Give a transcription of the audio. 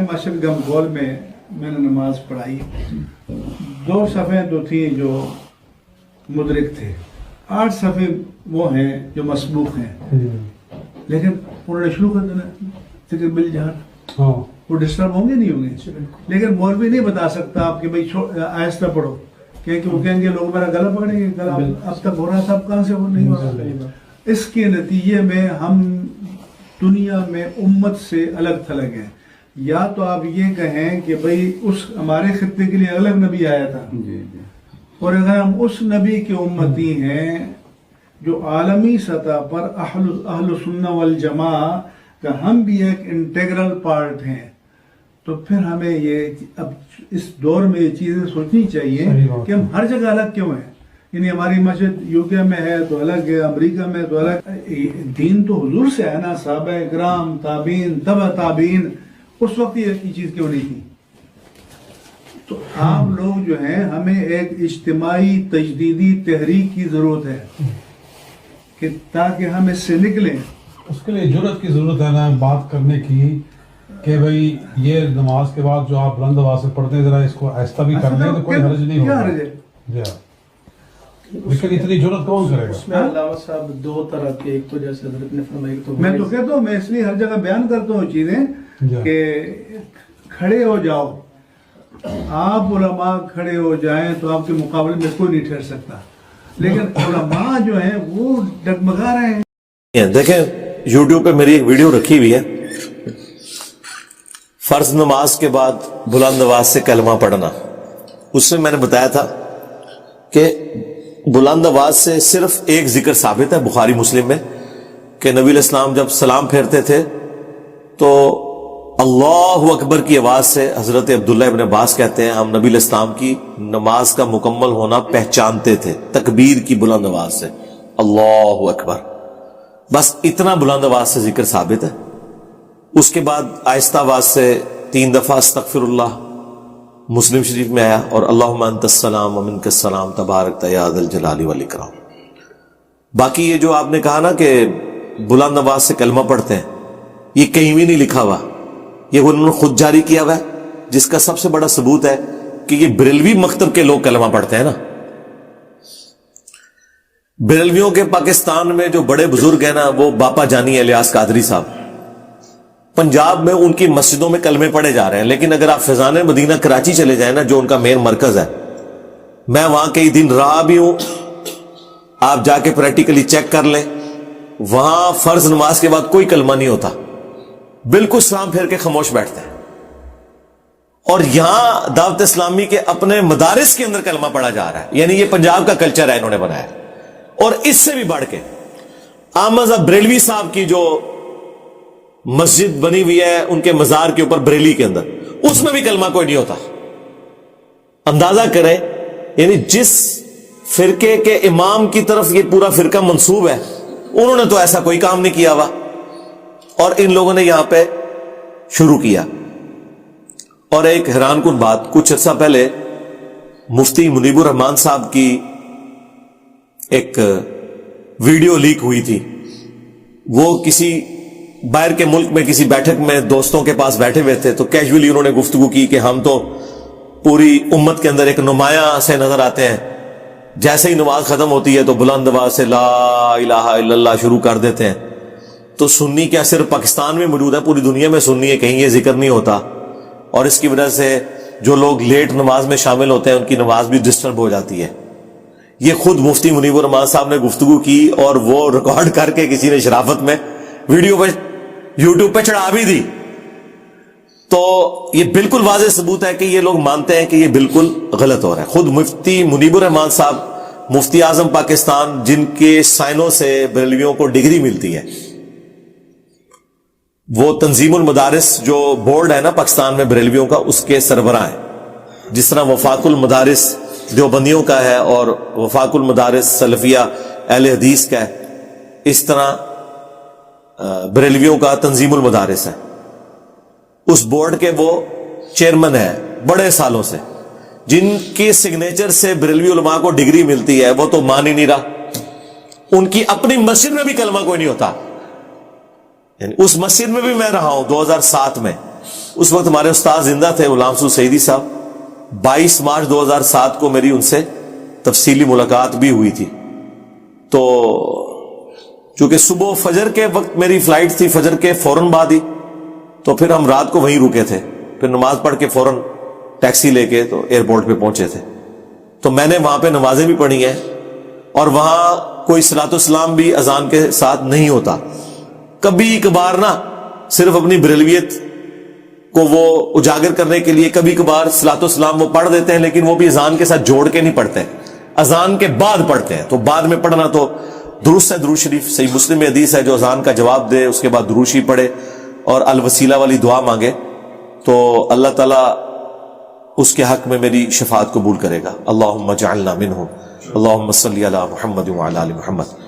میں مسجد گمگول میں نے نماز پڑھائی، 2 صفیں تو تھیں جو مدرک تھے، 8 صفیں وہ ہیں جو مسبوق ہیں، لیکن انہوں نے شروع کر دینا ذکر بالجہر، وہ ڈسٹرب ہوں گے نہیں ہوں گے، لیکن مولوی نہیں بتا سکتا آپ کہ بھائی آہستہ پڑھو، کہ وہ کہیں گے لوگ میرا گلا پکڑیں گے، گلا اب تک ہو رہا تھا اب کہاں سے وہ نہیں ہو رہا۔ اس کے نتیجے میں ہم دنیا میں امت سے الگ تھلگ ہیں۔ یا تو آپ یہ کہیں کہ بھئی اس ہمارے خطے کے لیے الگ نبی آیا تھا، اور اگر ہم اس نبی کے امتی ہیں جو عالمی سطح پر اہل سنہ والجماع کا ہم بھی ایک انٹیگرل پارٹ ہیں، تو پھر ہمیں یہ اب اس دور میں یہ چیزیں سوچنی چاہیے کہ ہم ہر جگہ الگ کیوں ہیں۔ یعنی ہماری مسجد یو کے میں ہے تو الگ ہے، امریکہ میں تو الگ۔ دین تو حضور سے ہے نا، صحابہ کرام، تابعین، تبع تابعین، اس وقت یہ چیز کیوں نہیں تھی؟ تو آپ لوگ جو ہیں ہمیں ایک اجتماعی تجدیدی تحریک کی ضرورت ہے کہ تاکہ ہم اس سے نکلیں۔ اس کے لیے جرأت کی ضرورت ہے نا بات کرنے کی کہ بھئی یہ نماز کے بعد جو آپ بلند آواز سے پڑھتے ہیں ذرا اس کو آہستہ بھی کر لیں تو کوئی حرج نہیں ہوگا۔ جی ہاں، لیکن اتنی جرأت کون کرے گا؟ اس میں علامہ صاحب 2 طرح کے، ایک تو جیسے حضرت نے فرمایا تو میں تو کہتا ہوں، میں اس لیے ہر جگہ بیان کرتا ہوں چیزیں کہ کھڑے ہو جاؤ، آپ علماء کھڑے ہو جائیں تو آپ کے مقابلے میں کوئی نہیں ٹھہر سکتا، لیکن علماء جو ہیں وہ ڈگمگا رہے ہیں۔ دیکھیں یوٹیوب پہ میری ایک ویڈیو رکھی ہوئی ہے، فرض نماز کے بعد بلند آواز سے کلمہ پڑھنا۔ اس میں نے بتایا تھا کہ بلند آواز سے صرف ایک ذکر ثابت ہے بخاری مسلم میں کہ نبی علیہ السلام جب سلام پھیرتے تھے تو اللہ اکبر کی آواز سے، حضرت عبداللہ ابن عباس کہتے ہیں ہم نبی علیہ السلام کی نماز کا مکمل ہونا پہچانتے تھے تکبیر کی بلند آواز سے، اللہ اکبر، بس اتنا بلند آواز سے ذکر ثابت ہے۔ اس کے بعد آہستہ آواز سے 3 دفعہ استغفر اللہ مسلم شریف میں آیا، اور اللہم انت السلام ومنک السلام تبارک یا ذا الجلال والاکرام۔ باقی یہ جو آپ نے کہا نا کہ بلند آواز سے کلمہ پڑھتے ہیں، یہ کہیں بھی نہیں لکھا ہوا، یہ انہوں نے خود جاری کیا ہوا ہے، جس کا سب سے بڑا ثبوت ہے کہ یہ بریلوی مکتب کے لوگ کلمہ پڑھتے ہیں نا۔ بریلویوں کے پاکستان میں جو بڑے بزرگ ہیں نا، وہ باپا جانی الیاس قادری صاحب، پنجاب میں ان کی مسجدوں میں کلمے پڑھے جا رہے ہیں، لیکن اگر آپ فیضان مدینہ کراچی چلے جائیں نا، جو ان کا مین مرکز ہے، میں وہاں کئی دن رہا بھی ہوں، آپ جا کے پریکٹیکلی چیک کر لیں، وہاں فرض نماز کے بعد کوئی کلمہ نہیں ہوتا، بالکل سلام پھیر کے خاموش بیٹھتے ہیں۔ اور یہاں دعوت اسلامی کے اپنے مدارس کے اندر کلمہ پڑھا جا رہا ہے، یعنی یہ پنجاب کا کلچر ہے انہوں نے بنایا۔ اور اس سے بھی بڑھ کے احمد بریلوی صاحب کی جو مسجد بنی ہوئی ہے ان کے مزار کے اوپر بریلی کے اندر، اس میں بھی کلمہ کوئی نہیں ہوتا۔ اندازہ کریں، یعنی جس فرقے کے امام کی طرف یہ پورا فرقہ منسوب ہے، انہوں نے تو ایسا کوئی کام نہیں کیا ہوا، اور ان لوگوں نے یہاں پہ شروع کیا۔ اور ایک حیران کن بات، کچھ عرصہ پہلے مفتی منیب الرحمان صاحب کی ایک ویڈیو لیک ہوئی تھی، وہ کسی باہر کے ملک میں کسی بیٹھک میں دوستوں کے پاس بیٹھے ہوئے تھے، تو کیجولی انہوں نے گفتگو کی کہ ہم تو پوری امت کے اندر ایک نمایاں سے نظر آتے ہیں، جیسے ہی نماز ختم ہوتی ہے تو بلند آواز سے لا الہ الا اللہ شروع کر دیتے ہیں۔ تو سنی کیا صرف پاکستان میں موجود ہے، پوری دنیا میں سنی ہے، کہیں یہ ذکر نہیں ہوتا، اور اس کی وجہ سے جو لوگ لیٹ نماز میں شامل ہوتے ہیں ان کی نماز بھی ڈسٹرب ہو جاتی ہے۔ یہ خود مفتی منیب الرحمان صاحب نے گفتگو کی، اور وہ ریکارڈ کر کے کسی نے شرافت میں ویڈیو پہ یوٹیوب پہ چڑھا بھی دی۔ تو یہ بالکل واضح ثبوت ہے کہ یہ لوگ مانتے ہیں کہ یہ بالکل غلط ہو رہا ہے۔ خود مفتی منیب الرحمان صاحب، مفتی اعظم پاکستان، جن کے سائنوں سے بریلویوں کو ڈگری ملتی ہے، وہ تنظیم المدارس جو بورڈ ہے نا پاکستان میں بریلویوں کا، اس کے سربراہ ہیں۔ جس طرح وفاق المدارس دیوبندیوں کا ہے اور وفاق المدارس سلفیہ اہل حدیث کا ہے، اس طرح بریلویوں کا تنظیم المدارس ہے، اس بورڈ کے وہ چیئرمین ہیں بڑے سالوں سے، جن کے سگنیچر سے بریلوی علماء کو ڈگری ملتی ہے، وہ تو مان ہی نہیں رہا۔ ان کی اپنی مسجد میں بھی کلمہ کوئی نہیں ہوتا، یعنی اس مسجد میں بھی میں رہا ہوں 2007 میں، اس وقت ہمارے استاد زندہ تھے غلام رسول سعیدی صاحب. 22 مارچ 2007 کو میری ان سے تفصیلی ملاقات بھی ہوئی تھی. تو چونکہ صبح فجر کے وقت میری فلائٹ تھی, فجر کے فوراً بعد ہی, تو پھر ہم رات کو وہیں رکے تھے. پھر نماز پڑھ کے فوراً ٹیکسی لے کے تو ایئرپورٹ پہ پہنچے تھے. تو میں نے وہاں پہ نمازیں بھی پڑھی ہیں, اور وہاں کوئی صلاۃ والسلام بھی اذان کے ساتھ نہیں ہوتا. کبھی کبھار نا صرف اپنی بریلویت کو وہ اجاگر کرنے کے لیے کبھی کبھار صلاۃ والسلام وہ پڑھ دیتے ہیں, لیکن وہ بھی اذان کے ساتھ جوڑ کے نہیں پڑھتے, اذان کے بعد پڑھتے ہیں. تو بعد میں پڑھنا تو درست ہے, درود شریف صحیح مسلم میں حدیث ہے جو اذان کا جواب دے, اس کے بعد درود شریف پڑھے اور الوسیلہ والی دعا مانگے, تو اللہ تعالیٰ اس کے حق میں میری شفاعت قبول کرے گا. اللہم اجعلنا منہم. اللہم صلی علی محمد وعلی آل محمد.